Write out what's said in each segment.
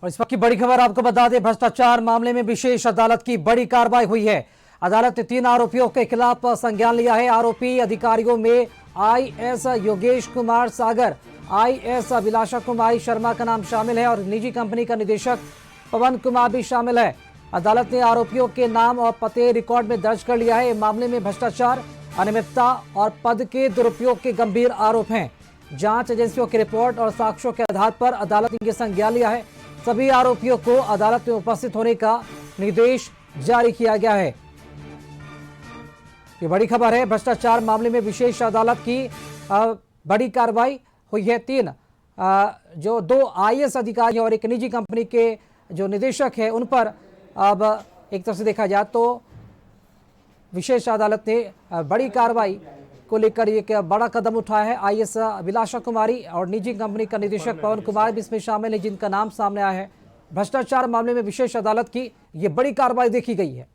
और इस वक्त की बड़ी खबर आपको बता दें, भ्रष्टाचार मामले में विशेष अदालत की बड़ी कार्रवाई हुई है। अदालत ने 3 आरोपियों के खिलाफ संज्ञान लिया है। आरोपी अधिकारियों में आईएएस योगेश कुमार सागर, आईएएस अभिलाषा कुमारी शर्मा का नाम शामिल है और निजी कंपनी का निदेशक पवन कुमार भी शामिल है। अदालत ने आरोपियों के नाम और पते रिकॉर्ड में दर्ज कर लिया है। मामले में भ्रष्टाचार, अनियमितता और पद के दुरुपयोग के गंभीर आरोप हैं। जांच एजेंसियों की रिपोर्ट और साक्ष्यों के आधार पर अदालत ने संज्ञान लिया है। सभी आरोपियों को अदालत में उपस्थित होने का निर्देश जारी किया गया है। ये बड़ी खबर है। भ्रष्टाचार मामले में विशेष अदालत की बड़ी कार्रवाई हुई है। 3 जो 2 आईएएस अधिकारी और एक निजी कंपनी के जो निदेशक है उन पर अब एक तरफ से देखा जाए तो विशेष अदालत ने बड़ी कार्रवाई को लेकर एक बड़ा कदम उठाया है। आईएएस अभिलाषा कुमारी और निजी कंपनी का निदेशक पवन कुमार भी इसमें शामिल है, जिनका नाम सामने आया है। भ्रष्टाचार मामले में विशेष अदालत की ये बड़ी कार्रवाई देखी गई है।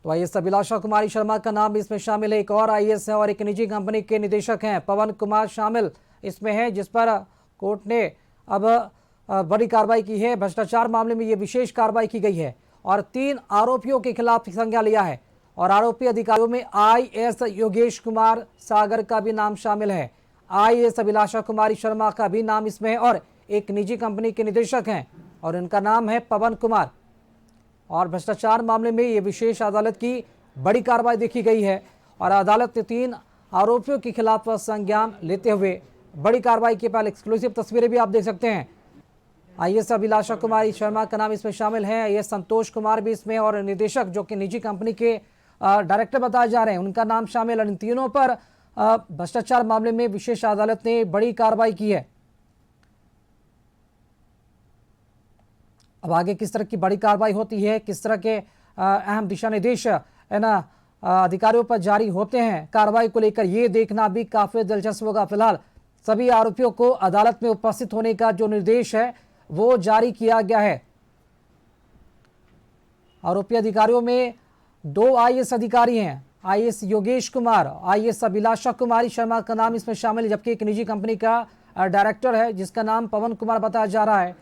तो आईएएस अभिलाषा कुमारी शर्मा का नाम इसमें शामिल है। एक और आईएएस है और एक निजी कंपनी के निदेशक हैं पवन कुमार शामिल इसमें है, जिस पर कोर्ट ने अब बड़ी कार्रवाई की है। भ्रष्टाचार मामले में ये विशेष कार्रवाई की गई है और 3 आरोपियों के खिलाफ संज्ञान लिया है। और आरोपी अधिकारियों में आईएएस योगेश कुमार सागर का भी नाम शामिल है, आईएएस अभिलाषा कुमारी शर्मा का भी नाम इसमें है और एक निजी कंपनी के निदेशक हैं और इनका नाम है पवन कुमार। और भ्रष्टाचार मामले में ये विशेष अदालत की बड़ी कार्रवाई देखी गई है और अदालत ने 3 आरोपियों के खिलाफ संज्ञान लेते हुए बड़ी कार्रवाई की। पहले एक्सक्लूसिव तस्वीरें भी आप देख सकते हैं। आईएएस अभिलाषा कुमारी शर्मा का नाम इसमें शामिल है, आईएएस संतोष कुमार भी इसमें और निदेशक जो कि निजी कंपनी के डायरेक्टर बताए जा रहे हैं उनका नाम शामिल है। इन तीनों पर भ्रष्टाचार मामले में विशेष अदालत ने बड़ी कार्रवाई की है। अब आगे किस तरह की बड़ी कार्रवाई होती है, किस तरह के अहम दिशा निर्देश है ना अधिकारियों पर जारी होते हैं कार्रवाई को लेकर, ये देखना भी काफी दिलचस्प होगा। फिलहाल सभी आरोपियों को अदालत में उपस्थित होने का जो निर्देश है वो जारी किया गया है। आरोपी अधिकारियों में 2 आईएएस अधिकारी हैं, आईएएस योगेश कुमार, आईएएस अभिलाषा कुमारी शर्मा का नाम इसमें शामिल है, जबकि एक निजी कंपनी का डायरेक्टर है जिसका नाम पवन कुमार बताया जा रहा है।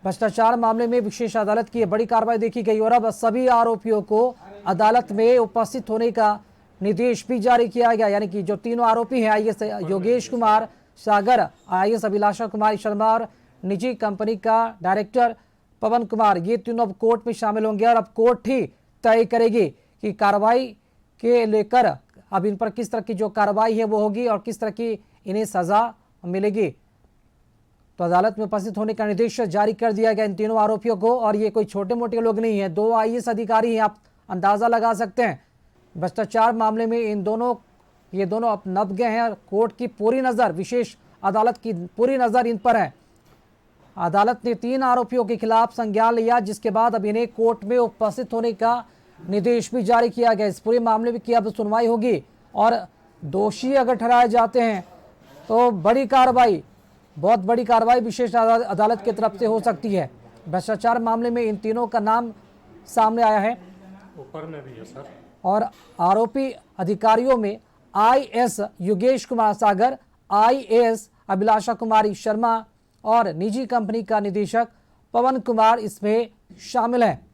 भ्रष्टाचार मामले में विशेष अदालत की बड़ी कार्रवाई देखी गई और अब सभी आरोपियों को अदालत में उपस्थित होने का निर्देश भी जारी किया गया। यानी कि जो तीनों आरोपी हैं, आईएएस योगेश कुमार सागर, आईएएस अभिलाषा कुमारी शर्मा और निजी कंपनी का डायरेक्टर पवन कुमार, ये तीनों अब कोर्ट में शामिल होंगे और अब कोर्ट ही तय करेगी कि कार्रवाई के लेकर अब इन पर किस तरह की जो कार्रवाई है वो होगी और किस तरह की इन्हें सजा मिलेगी। तो अदालत में उपस्थित होने का निर्देश जारी कर दिया गया इन तीनों आरोपियों को। और ये कोई छोटे मोटे लोग नहीं है, 2 आईएएस अधिकारी हैं, आप अंदाजा लगा सकते हैं। भ्रष्टाचार मामले में ये दोनों अब नप गए हैं और कोर्ट की पूरी नज़र, विशेष अदालत की पूरी नज़र इन पर है। अदालत ने 3 आरोपियों के खिलाफ संज्ञान लिया, जिसके बाद अब इन्हें कोर्ट में उपस्थित होने का निर्देश भी जारी किया गया। इस पूरे मामले की अब सुनवाई होगी और दोषी अगर ठहराए जाते हैं तो बड़ी कार्रवाई, बहुत बड़ी कार्रवाई विशेष अदालत की तरफ से हो सकती है। भ्रष्टाचार मामले में इन तीनों का नाम सामने आया है। ऊपर में भी है सर। और आरोपी अधिकारियों में आईएएस योगेश कुमार सागर, आईएएस अभिलाषा कुमारी शर्मा और निजी कंपनी का निदेशक पवन कुमार इसमें शामिल हैं।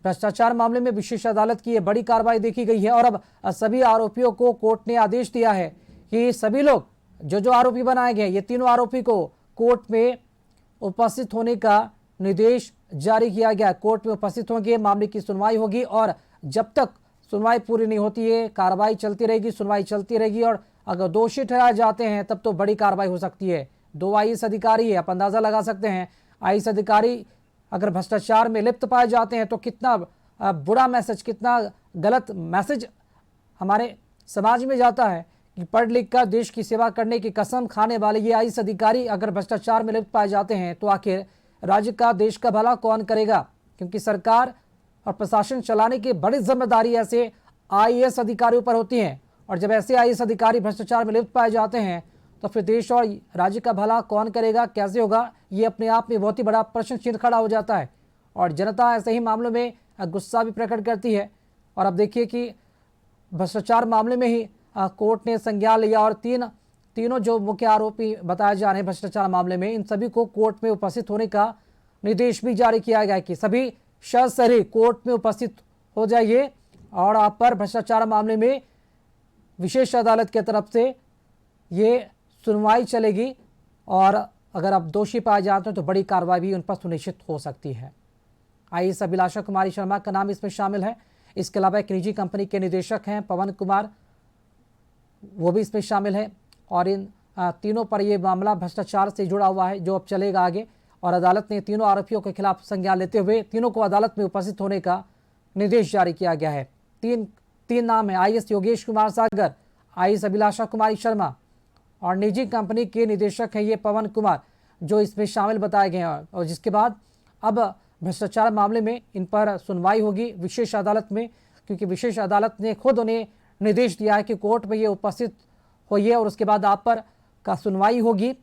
भ्रष्टाचार मामले में विशेष अदालत की यह बड़ी कार्रवाई देखी गई है और अब सभी आरोपियों को कोर्ट ने आदेश दिया है कि सभी लोग जो आरोपी बनाए गए, ये तीनों आरोपी को कोर्ट में उपस्थित होने का निर्देश जारी किया गया। कोर्ट में उपस्थित होंगे, मामले की सुनवाई होगी और जब तक सुनवाई पूरी नहीं होती है कार्रवाई चलती रहेगी, सुनवाई चलती रहेगी और अगर दोषी ठहराए जाते हैं तब तो बड़ी कार्रवाई हो सकती है। 2 आईएएस अधिकारी है, आप अंदाजा लगा सकते हैं। आईएएस अधिकारी अगर भ्रष्टाचार में लिप्त पाए जाते हैं तो कितना बुरा मैसेज, कितना गलत मैसेज हमारे समाज में जाता है कि पढ़ लिख कर देश की सेवा करने की कसम खाने वाले ये आईएएस अधिकारी अगर भ्रष्टाचार में लिप्त पाए जाते हैं तो आखिर राज्य का, देश का भला कौन करेगा। क्योंकि सरकार और प्रशासन चलाने की बड़ी जिम्मेदारी ऐसे आईएएस अधिकारियों पर होती है और जब ऐसे आईएएस अधिकारी भ्रष्टाचार में लिप्त पाए जाते हैं तो फिर देश और राज्य का भला कौन करेगा, कैसे होगा, ये अपने आप में बहुत ही बड़ा प्रश्न चिन्ह खड़ा हो जाता है। और जनता ऐसे ही मामलों में गुस्सा भी प्रकट करती है। और अब देखिए कि भ्रष्टाचार मामले में ही कोर्ट ने संज्ञान लिया और तीनों जो मुख्य आरोपी बताए जा रहे हैं भ्रष्टाचार मामले में, इन सभी को कोर्ट में उपस्थित होने का निर्देश भी जारी किया गया है कि सभी सशरीर कोर्ट में उपस्थित हो जाइए और आप पर भ्रष्टाचार मामले में विशेष अदालत की तरफ से ये सुनवाई चलेगी और अगर आप दोषी पाए जाते हैं तो बड़ी कार्रवाई भी उन पर सुनिश्चित हो सकती है। आईएएस अभिलाषा कुमारी शर्मा का नाम इसमें शामिल है। इसके अलावा एक निजी कंपनी के निदेशक हैं पवन कुमार, वो भी इसमें शामिल है और इन तीनों पर यह मामला भ्रष्टाचार से जुड़ा हुआ है जो अब चलेगा आगे। और अदालत ने तीनों आरोपियों के खिलाफ संज्ञान लेते हुए तीनों को अदालत में उपस्थित होने का निर्देश जारी किया गया है। तीन नाम है, आईएएस योगेश कुमार सागर, आईएएस अभिलाषा कुमारी शर्मा और निजी कंपनी के निदेशक हैं ये पवन कुमार, जो इसमें शामिल बताए गए हैं। और जिसके बाद अब भ्रष्टाचार मामले में इन पर सुनवाई होगी विशेष अदालत में, क्योंकि विशेष अदालत ने खुद उन्हें निर्देश दिया है कि कोर्ट में ये उपस्थित होइए और उसके बाद आप पर का सुनवाई होगी।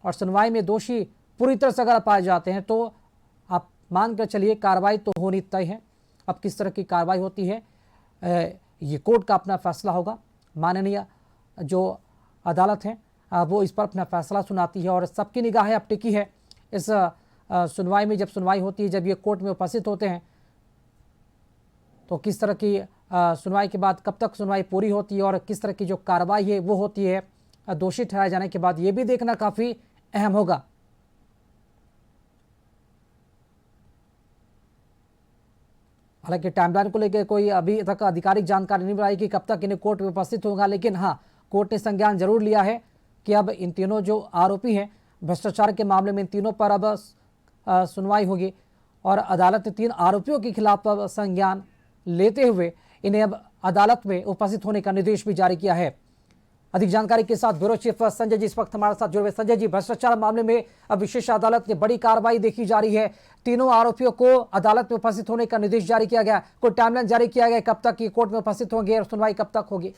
और सुनवाई में दोषी पूरी तरह से अगर पाए जाते हैं तो आप मान कर चलिए कार्रवाई तो होनी तय है। अब किस तरह की कार्रवाई होती है ये कोर्ट का अपना फैसला होगा। माननीय जो अदालत है वो इस पर अपना फैसला सुनाती है और सबकी निगाहें अब टिकी है इस सुनवाई में। जब सुनवाई होती है, जब ये कोर्ट में उपस्थित होते हैं तो किस तरह की सुनवाई के बाद कब तक सुनवाई पूरी होती है और किस तरह की जो कार्रवाई है वो होती है दोषी ठहराए जाने के बाद, ये भी देखना काफ़ी अहम होगा। हालांकि टाइमलाइन को लेकर कोई अभी तक आधिकारिक जानकारी नहीं मिली कि कब तक इन्हें कोर्ट में उपस्थित होगा, लेकिन हाँ, कोर्ट ने संज्ञान जरूर लिया है कि अब इन तीनों जो आरोपी हैं भ्रष्टाचार के मामले में, इन तीनों पर अब सुनवाई होगी और अदालत ने तीन आरोपियों के खिलाफ अब संज्ञान लेते हुए इन्हें अब अदालत में उपस्थित होने का निर्देश भी जारी किया है। अधिक जानकारी के साथ ब्यूरो चीफ संजय जी इस वक्त हमारे साथ जुड़े हुए। संजय जी, भ्रष्टाचार मामले में अब विशेष अदालत ने बड़ी कार्रवाई देखी जा रही है, तीनों आरोपियों को अदालत में उपस्थित होने का निर्देश जारी किया गया, कोई टाइमलाइन जारी किया गया कब तक ये कोर्ट में उपस्थित होंगे और सुनवाई कब तक होगी?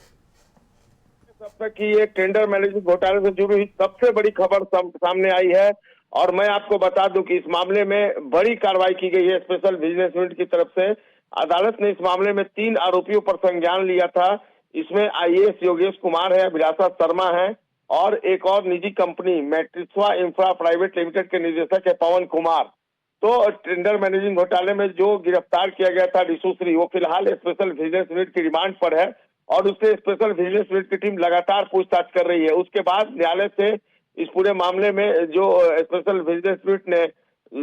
अब तक की ये टेंडर मैनेजमेंट घोटाले से जुड़ी हुई सबसे बड़ी खबर सामने आई है और मैं आपको बता दूं कि इस मामले में बड़ी कार्रवाई की गई है स्पेशल विजिलेंस यूनिट की तरफ से। अदालत ने इस मामले में 3 आरोपियों पर संज्ञान लिया था। इसमें आईएएस योगेश कुमार है, अभिलाषा शर्मा है और एक और निजी कंपनी मैट्रिक्सवा इंफ्रा प्राइवेट लिमिटेड के निदेशक है पवन कुमार। तो टेंडर मैनेजिंग घोटाले में जो गिरफ्तार किया गया था रिशु श्री, वो फिलहाल स्पेशल विजिलेंस यूनिट की रिमांड पर है और उससे स्पेशल विजिलेंस यूनिट की टीम लगातार पूछताछ कर रही है। उसके बाद न्यायालय से इस पूरे मामले में जो स्पेशल विजिलेंस यूनिट ने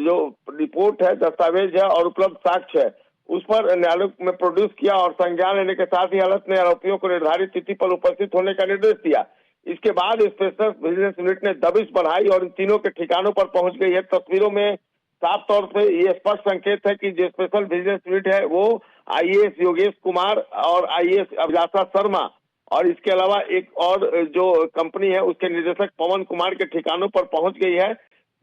जो रिपोर्ट है, दस्तावेज है और उपलब्ध साक्ष्य है, उस पर न्यायालय में प्रोड्यूस किया और संज्ञान लेने के साथ ही अदालत ने आरोपियों को निर्धारित तिथि पर उपस्थित होने का निर्देश दिया। इसके बाद स्पेशल विजिलेंस यूनिट ने दबिश बढ़ाई और इन तीनों के ठिकानों पर पहुंच गई है। तस्वीरों में साफ तौर से ये स्पष्ट संकेत है कि जो स्पेशल विजिलेंस यूनिट है वो आईएएस योगेश कुमार और आईएएस अभिलाषा शर्मा और इसके अलावा एक और जो कंपनी है उसके निदेशक पवन कुमार के ठिकानों पर पहुंच गई है।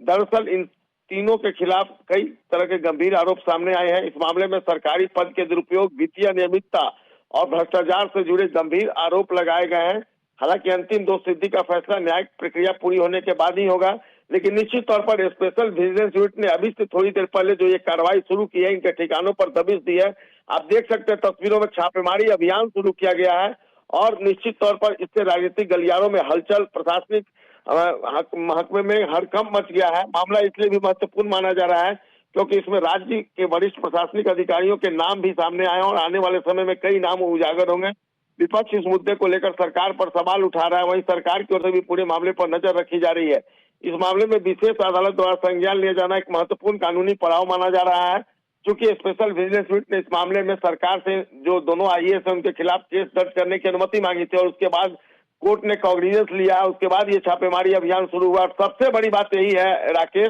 दरअसल इन तीनों के खिलाफ कई तरह के गंभीर आरोप सामने आए हैं। इस मामले में सरकारी पद के दुरुपयोग, वित्तीय अनियमितता और भ्रष्टाचार से जुड़े गंभीर आरोप लगाए गए हैं। हालांकि अंतिम दोष सिद्धि का फैसला न्यायिक प्रक्रिया पूरी होने के बाद ही होगा, लेकिन निश्चित तौर पर स्पेशल विजिलेंस यूनिट ने अभी से थोड़ी देर पहले जो ये कार्रवाई शुरू की है, इनके ठिकानों पर दबिश दी है। आप देख सकते हैं तस्वीरों में छापेमारी अभियान शुरू किया गया है और निश्चित तौर पर इससे राजनीतिक गलियारों में हलचल, प्रशासनिक महकमे में हड़कंप मच गया है। मामला इसलिए भी महत्वपूर्ण माना जा रहा है क्योंकि इसमें राज्य के वरिष्ठ प्रशासनिक अधिकारियों के नाम भी सामने आए और आने वाले समय में कई नाम उजागर होंगे। विपक्ष इस मुद्दे को लेकर सरकार पर सवाल उठा रहा है, वहीं सरकार की ओर से भी पूरे मामले पर नजर रखी जा रही है। इस मामले में विशेष अदालत द्वारा संज्ञान लिया जाना एक महत्वपूर्ण कानूनी पड़ाव माना जा रहा है, क्योंकि स्पेशल विजिलेंस यूनिट ने इस मामले में सरकार से जो दोनों आईएएस है उनके खिलाफ केस दर्ज करने की अनुमति मांगी थी और उसके बाद कोर्ट ने कॉग्निजेंस लिया। उसके बाद ये छापेमारी अभियान शुरू हुआ। सबसे बड़ी बात यही है राकेश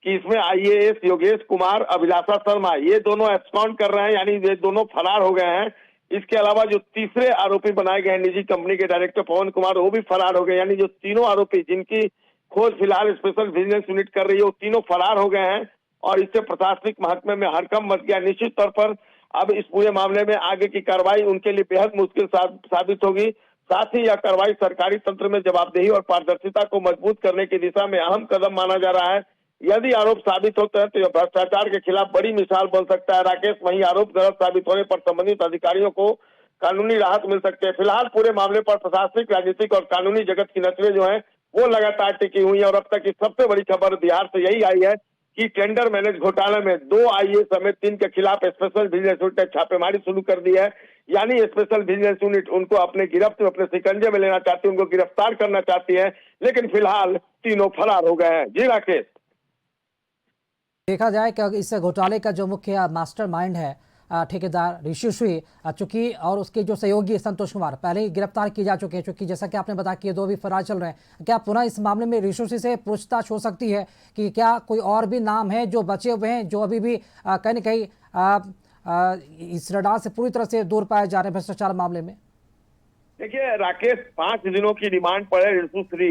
कि इसमें आईएएस योगेश कुमार, अभिलाषा शर्मा, ये दोनों एब्सकॉन्ड कर रहे हैं, यानी ये दोनों फरार हो गए हैं। इसके अलावा जो तीसरे आरोपी बनाए गए हैं निजी कंपनी के डायरेक्टर पवन कुमार, वो भी फरार हो गए। यानी जो तीनों आरोपी जिनकी खोज फिलहाल स्पेशल विजिलेंस यूनिट कर रही है, वो तीनों फरार हो गए हैं और इससे प्रशासनिक महकमे में हड़कंप मच गया। निश्चित तौर पर अब इस पूरे मामले में आगे की कार्रवाई उनके लिए बेहद मुश्किल साबित होगी। साथ ही यह कार्रवाई सरकारी तंत्र में जवाबदेही और पारदर्शिता को मजबूत करने की दिशा में अहम कदम माना जा रहा है। यदि आरोप साबित होते हैं तो यह भ्रष्टाचार के खिलाफ बड़ी मिसाल बन सकता है राकेश। वहीं आरोप गलत साबित होने पर संबंधित अधिकारियों को कानूनी राहत मिल सकती है। फिलहाल पूरे मामले पर प्रशासनिक, राजनीतिक और कानूनी जगत की नजरें जो हैं वो लगातार टिकी हुई है और अब तक की सबसे बड़ी खबर बिहार से यही आई है कि टेंडर मैनेज घोटाले में 2 आईएएस समेत 3 के खिलाफ स्पेशल विजिलेंस यूनिट ने छापेमारी शुरू कर दी है। यानी स्पेशल विजिलेंस यूनिट उनको अपने गिरफ्त में, अपने शिकंजे में लेना चाहती है, उनको गिरफ्तार करना चाहती है, लेकिन फिलहाल तीनों फरार हो गए हैं। जी राकेश। देखा जाए कि इस घोटाले का जो मुख्य मास्टरमाइंड है ठेकेदार ऋषि श्री, चूंकि और उसके जो सहयोगी संतोष कुमार पहले ही गिरफ्तार किए जा चुके हैं, चूंकि जैसा कि आपने बताया कि ये दो भी फरार चल रहे हैं, क्या पुनः इस मामले में ऋषि श्री से पूछताछ हो सकती है कि क्या कोई और भी नाम है जो बचे हुए हैं, जो अभी भी कहीं न कहीं इस रडार से पूरी तरह से दूर पाए जा रहे हैं भ्रष्टाचार मामले में? देखिए राकेश, 5 दिनों की रिमांड पर है ऋषि श्री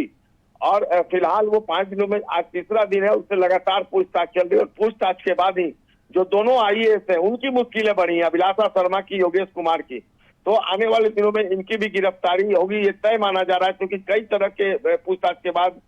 और फिलहाल वो 5 दिनों में आज तीसरा दिन है, उससे लगातार पूछताछ चल रही है और पूछताछ के बाद ही जो दोनों आईएएस हैं उनकी मुश्किलें बढ़ी हैं, अभिलाषा शर्मा की, योगेश कुमार की। तो आने वाले दिनों में इनकी भी गिरफ्तारी होगी, ये तय माना जा रहा है, क्योंकि कई तरह के पूछताछ के बाद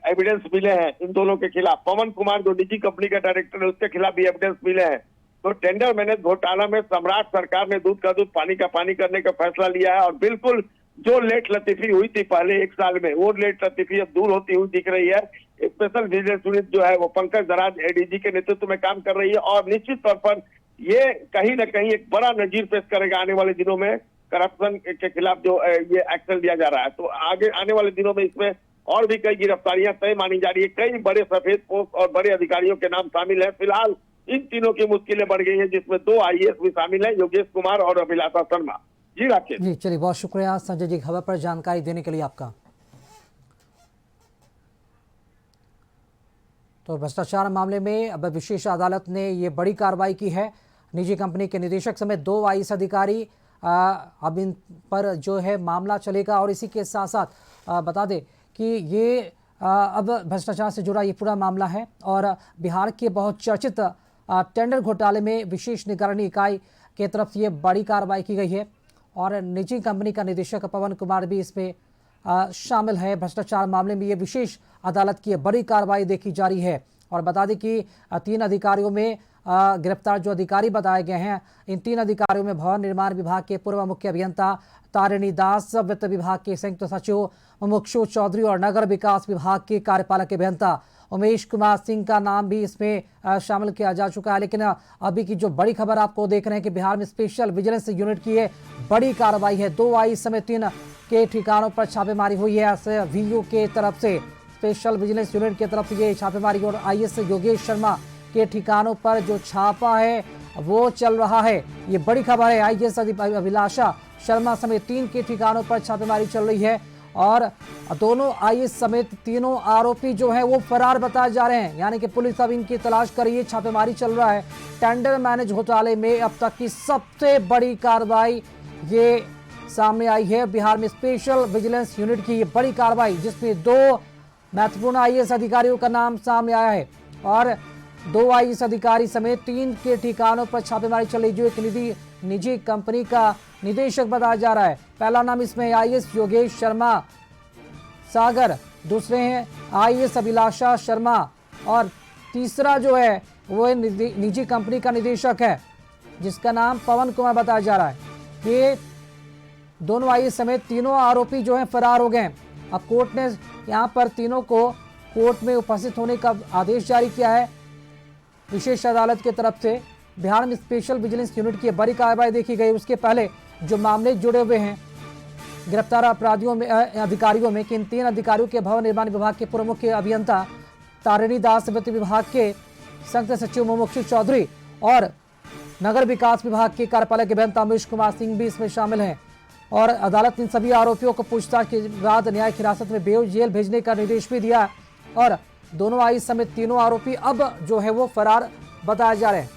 एविडेंस मिले हैं इन दोनों के खिलाफ। पवन कुमार जो निजी कंपनी का डायरेक्टर है उसके खिलाफ भी एविडेंस मिले हैं। तो टेंडर मैनेज घोटाला में सम्राट सरकार ने दूध का दूध पानी का पानी करने का फैसला लिया है और बिल्कुल जो लेट लतीफी हुई थी पहले 1 साल में, वो लेट लतीफी अब दूर होती हुई दिख रही है। स्पेशल विजिलेंस यूनिट जो है वो पंकज दराज एडीजी के नेतृत्व में काम कर रही है और निश्चित तौर पर ये कहीं ना कहीं एक बड़ा नजीर पेश करेगा आने वाले दिनों में करप्शन के खिलाफ जो ये एक्शन लिया जा रहा है। तो आगे आने वाले दिनों में इसमें और भी कई गिरफ्तारियां तय मानी जा रही है। कई बड़े सफेद पोस्ट और बड़े अधिकारियों के नाम शामिल है। फिलहाल इन तीनों की मुश्किलें बढ़ गई है, जिसमें 2 आईएएस भी शामिल है, योगेश कुमार और अभिलाषा शर्मा। जी राकेश। जी चलिए, बहुत शुक्रिया संजय जी खबर पर जानकारी देने के लिए आपका। तो भ्रष्टाचार मामले में अब विशेष अदालत ने ये बड़ी कार्रवाई की है। निजी कंपनी के निदेशक समेत 2 आईएएस अधिकारी अब इन पर जो है मामला चलेगा और इसी के साथ साथ बता दें कि ये अब भ्रष्टाचार से जुड़ा ये पूरा मामला है और बिहार के बहुत चर्चित टेंडर घोटाले में विशेष निगरानी इकाई की तरफ से ये बड़ी कार्रवाई की गई है और निजी कंपनी का निदेशक पवन कुमार भी इसमें शामिल है। भ्रष्टाचार मामले में ये विशेष अदालत की बड़ी कार्रवाई देखी जा रही है और बता दें कि 3 अधिकारियों में गिरफ्तार जो अधिकारी बताए गए हैं, इन 3 अधिकारियों में भवन निर्माण विभाग के पूर्व मुख्य अभियंता तारिणी दास, वित्त विभाग के संयुक्त सचिव मुमुक्षु चौधरी और नगर विकास विभाग के कार्यपालक अभियंता उमेश कुमार सिंह का नाम भी इसमें शामिल किया जा चुका है। लेकिन अभी की जो बड़ी खबर आपको देख रहे हैं कि बिहार में स्पेशल विजिलेंस यूनिट की ये बड़ी कार्रवाई है। 2 आईएएस समेत 3 के ठिकानों पर छापेमारी हुई है। ऐसे वीयू के तरफ से, स्पेशल विजिलेंस यूनिट की तरफ से ये छापेमारी और आईएएस योगेश शर्मा के ठिकानों पर जो छापा है वो चल रहा है। ये बड़ी खबर है। आईएएस अभिलाषा शर्मा समेत 3 के ठिकानों पर छापेमारी चल रही है और दोनों आईएएस समेत तीनों आरोपी जो हैं वो फरार बताए जा रहे हैं, यानी कि पुलिस अब इनकी तलाश कर रही है। छापेमारी चल रहा है। टेंडर मैनेज घोटाले में अब तक की सबसे बड़ी कार्रवाई ये सामने आई है। बिहार में स्पेशल विजिलेंस यूनिट की ये बड़ी कार्रवाई, जिसमें 2 महत्वपूर्ण आईएएस अधिकारियों का नाम सामने आया है और 2 आईएएस अधिकारी समेत 3 के ठिकानों पर छापेमारी चल रही, जो एक निजी कंपनी का निदेशक बताया जा रहा है। पहला नाम इसमें आईएएस योगेश शर्मा सागर, दूसरे हैं आईएएस अभिलाषा शर्मा और तीसरा जो है वो निजी कंपनी का निदेशक है जिसका नाम पवन कुमार बताया जा रहा है। ये दोनों आईएएस समेत तीनों आरोपी जो हैं फरार हो गए। अब कोर्ट ने यहाँ पर तीनों को कोर्ट में उपस्थित होने का आदेश जारी किया है विशेष अदालत की तरफ से। बिहार में स्पेशल विजिलेंस यूनिट की बड़ी कार्रवाई देखी गई। उसके पहले जो मामले जुड़े हुए हैं गिरफ्तार अपराधियों में, अधिकारियों में, कि इन 3 अधिकारियों के भवन निर्माण विभाग के पूर्व मुख्य अभियंता तारिणी दास, वित्त विभाग के संयुक्त सचिव मुमुक्षु चौधरी और नगर विकास विभाग के कार्यपालक अभियंता उमेश कुमार सिंह भी इसमें शामिल हैं। और अदालत इन सभी आरोपियों को पूछताछ के बाद न्यायिक हिरासत में बेऊर जेल भेजने का निर्देश भी दिया और दोनों आईएएस समेत तीनों आरोपी अब जो है वो फरार बताए जा रहे हैं।